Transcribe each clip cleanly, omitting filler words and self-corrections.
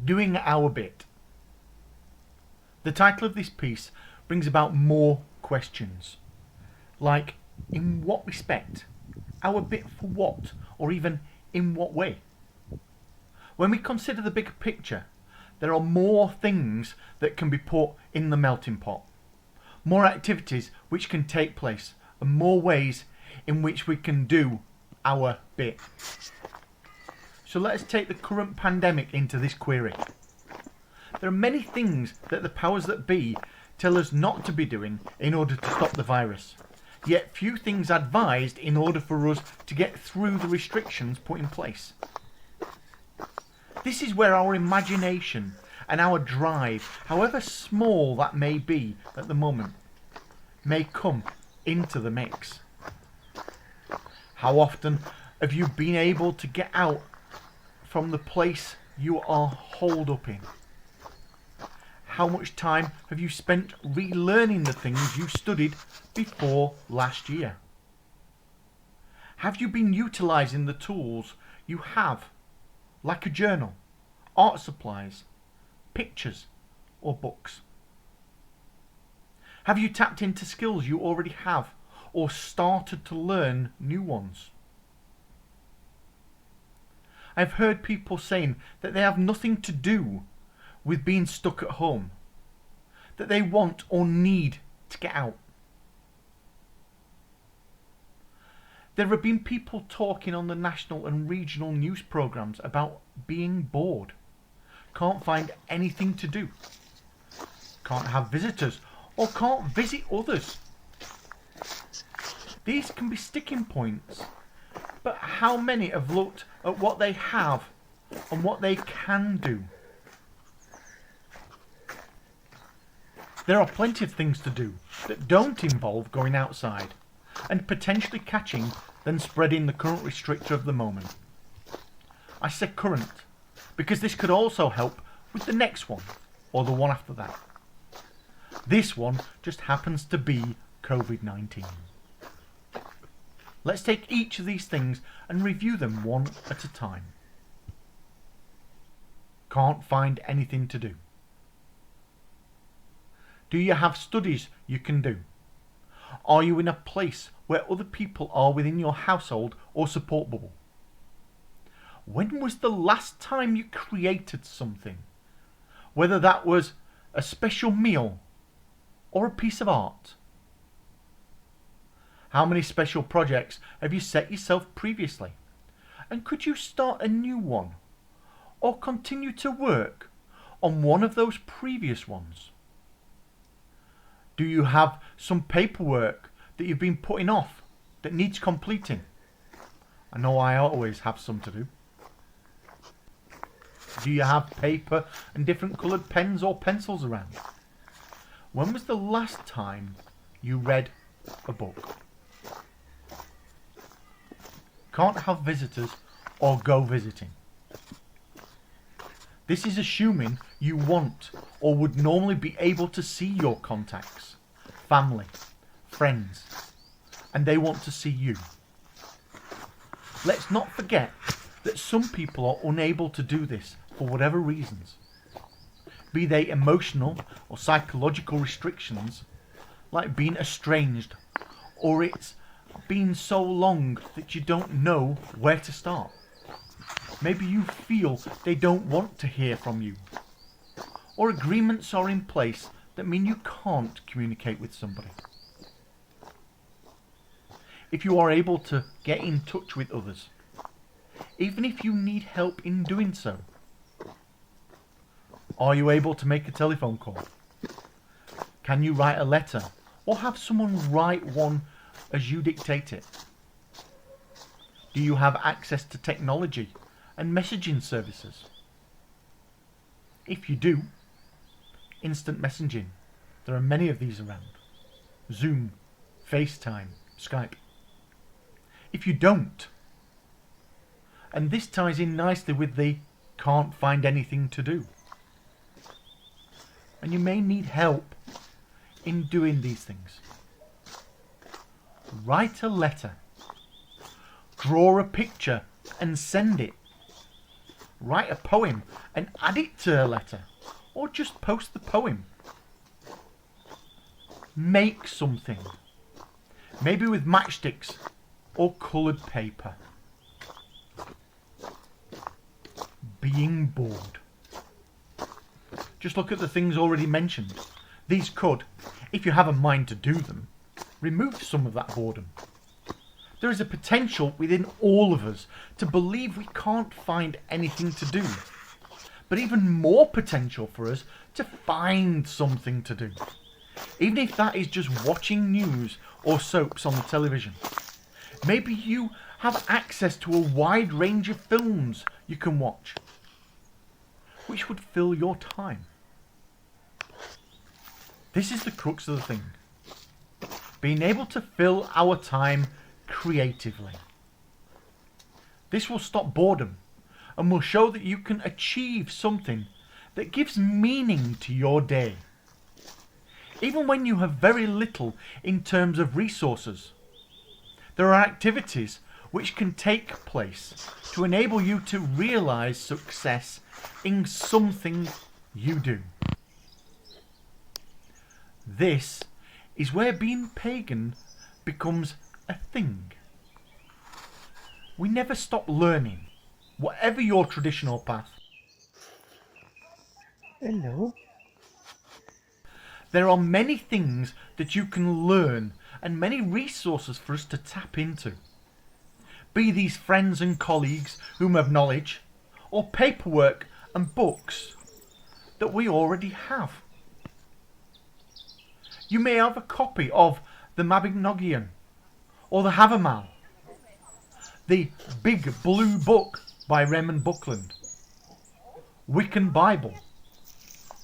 Doing our bit. The title of this piece brings about more questions, like in what respect, our bit for what, or even in what way. When we consider the bigger picture, there are more things that can be put in the melting pot, more activities which can take place, and more ways in which we can do our bit. So let us take the current pandemic into this query. There are many things that the powers that be tell us not to be doing in order to stop the virus, yet few things advised in order for us to get through the restrictions put in place. This is where our imagination and our drive, however small that may be at the moment, may come into the mix. How often have you been able to get out from the place you are holed up in? How much time have you spent relearning the things you studied before last year? Have you been utilising the tools you have, like a journal, art supplies, pictures, or books? Have you tapped into skills you already have, or started to learn new ones? I've heard people saying that they have nothing to do with being stuck at home, that they want or need to get out. There have been people talking on the national and regional news programmes about being bored, can't find anything to do, can't have visitors, or can't visit others. These can be sticking points, but how many have looked at what they have and what they can do? There are plenty of things to do that don't involve going outside and potentially catching then spreading the current restrictor of the moment. I say current because this could also help with the next one or the one after that. This one just happens to be COVID-19. Let's take each of these things and review them one at a time. Can't find anything to do. Do you have studies you can do? Are you in a place where other people are within your household or support bubble? When was the last time you created something? Whether that was a special meal or a piece of art. How many special projects have you set yourself previously? And could you start a new one or continue to work on one of those previous ones? Do you have some paperwork that you've been putting off that needs completing? I know I always have some to do. Do you have paper and different coloured pens or pencils around? When was the last time you read a book? Can't have visitors or go visiting. This is assuming you want or would normally be able to see your contacts, family, friends, and they want to see you. Let's not forget that some people are unable to do this for whatever reasons, be they emotional or psychological restrictions, like being estranged, or it's been so long that you don't know where to start. Maybe you feel they don't want to hear from you, or agreements are in place that mean you can't communicate with somebody. If you are able to get in touch with others, even if you need help in doing so, are you able to make a telephone call? Can you write a letter or have someone write one as you dictate it? Do you have access to technology and messaging services? If you do, instant messaging. There are many of these around. Zoom, FaceTime, Skype. If you don't, and this ties in nicely with the can't find anything to do, and you may need help in doing these things. Write a letter. Draw a picture and send it. write a poem and add it to her letter, or just post the poem. Make something, maybe with matchsticks or coloured paper. Being bored. Just look at the things already mentioned. These could, if you have a mind to do them, remove some of that boredom. There is a potential within all of us to believe we can't find anything to do, but even more potential for us to find something to do, even if that is just watching news or soaps on the television. Maybe you have access to a wide range of films you can watch, which would fill your time. This is the crux of the thing. Being able to fill our time creatively. This will stop boredom and will show that you can achieve something that gives meaning to your day. Even when you have very little in terms of resources, there are activities which can take place to enable you to realise success in something you do. This is where being pagan becomes a thing. We never stop learning, whatever your traditional path. Hello. There are many things that you can learn and many resources for us to tap into. Be these friends and colleagues whom have knowledge, or paperwork and books that we already have. You may have a copy of the Mabinogion or the Havamal, the Big Blue Book by Raymond Buckland, Wiccan Bible,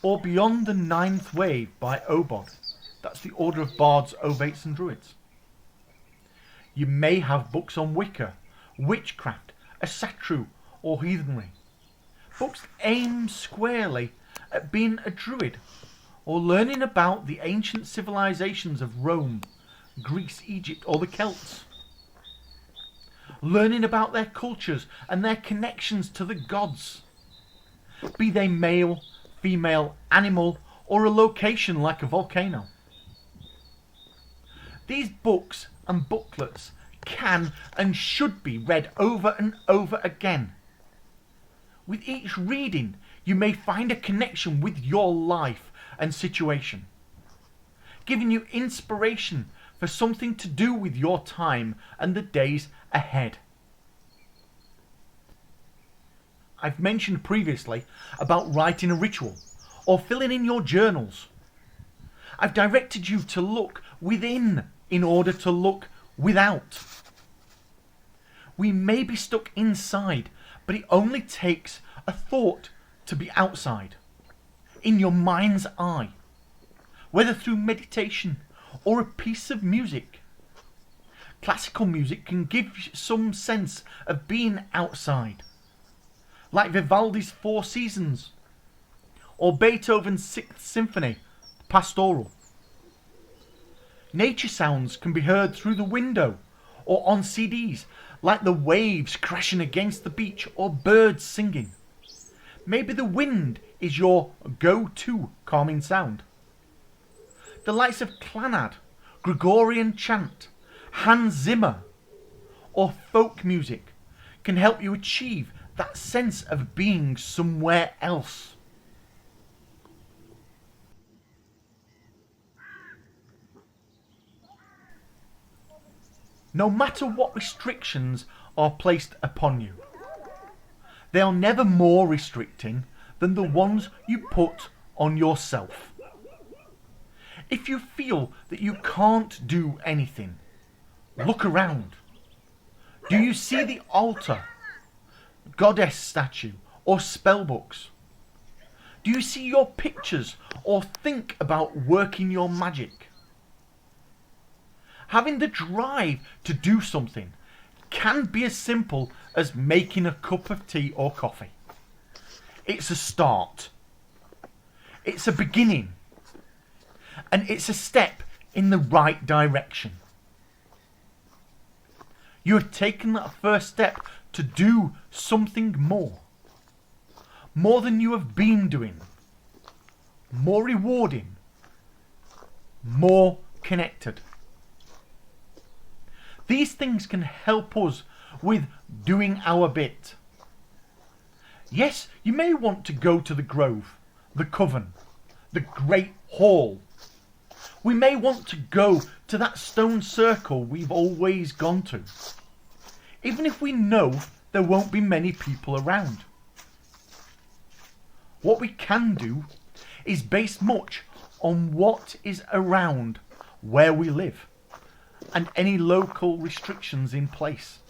or Beyond the Ninth Wave by Obod. That's the Order of Bards, Ovates and Druids. You may have books on Wicca, witchcraft, asatru or heathenry. Books aimed squarely at being a druid or learning about the ancient civilizations of Rome, Greece, Egypt or the Celts. Learning about their cultures and their connections to the gods, be they male, female, animal or a location like a volcano. These books and booklets can and should be read over and over again. With each reading, you may find a connection with your life and situation, giving you inspiration for something to do with your time and the days ahead. I've mentioned previously about writing a ritual or filling in your journals. I've directed you to look within in order to look without. We may be stuck inside, but it only takes a thought to be outside, in your mind's eye, whether through meditation or a piece of music. Classical music can give some sense of being outside, like Vivaldi's Four Seasons or Beethoven's Sixth Symphony, Pastoral. Nature sounds can be heard through the window or on CDs, like the waves crashing against the beach or birds singing. Maybe the wind is your go-to calming sound. The likes of Clannad, Gregorian chant, Hans Zimmer or folk music can help you achieve that sense of being somewhere else. No matter what restrictions are placed upon you, they are never more restricting than the ones you put on yourself. If you feel that you can't do anything, look around. Do you see the altar, goddess statue or spell books? Do you see your pictures or think about working your magic? Having the drive to do something can be as simple as making a cup of tea or coffee. It's a start. It's a beginning. And it's a step in the right direction. You have taken that first step to do something more. more than you have been doing, more rewarding, more connected. These things can help us with doing our bit. Yes, you may want to go to the Grove, the Coven, the Great Hall. We may want to go to that stone circle we've always gone to, even if we know there won't be many people around. What we can do is based much on what is around where we live and any local restrictions in place.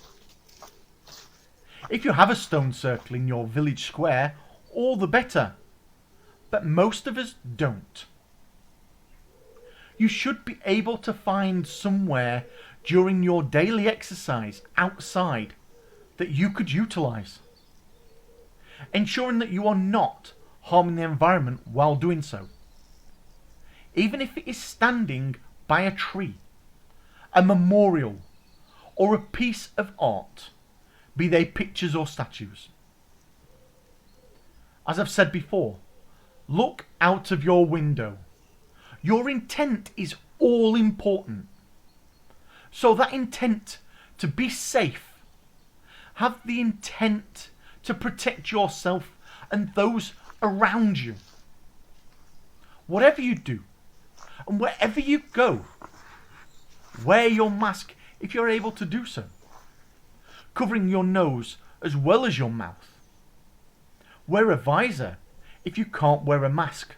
If you have a stone circle in your village square, all the better, but most of us don't. You should be able to find somewhere during your daily exercise outside that you could utilise, ensuring that you are not harming the environment while doing so. Even if it is standing by a tree, a memorial, or a piece of art, be they pictures or statues. As I've said before, look out of your window. Your intent is all important. So that intent to be safe, have the intent to protect yourself and those around you. Whatever you do, and wherever you go, wear your mask if you're able to do so, covering your nose as well as your mouth. Wear a visor if you can't wear a mask.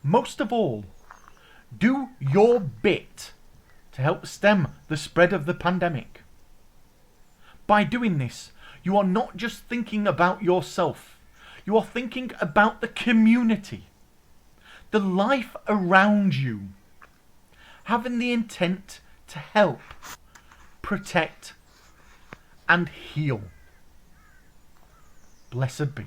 Most of all, do your bit to help stem the spread of the pandemic. By doing this, you are not just thinking about yourself, you are thinking about the community, the life around you, having the intent to help, protect, and heal. Blessed be.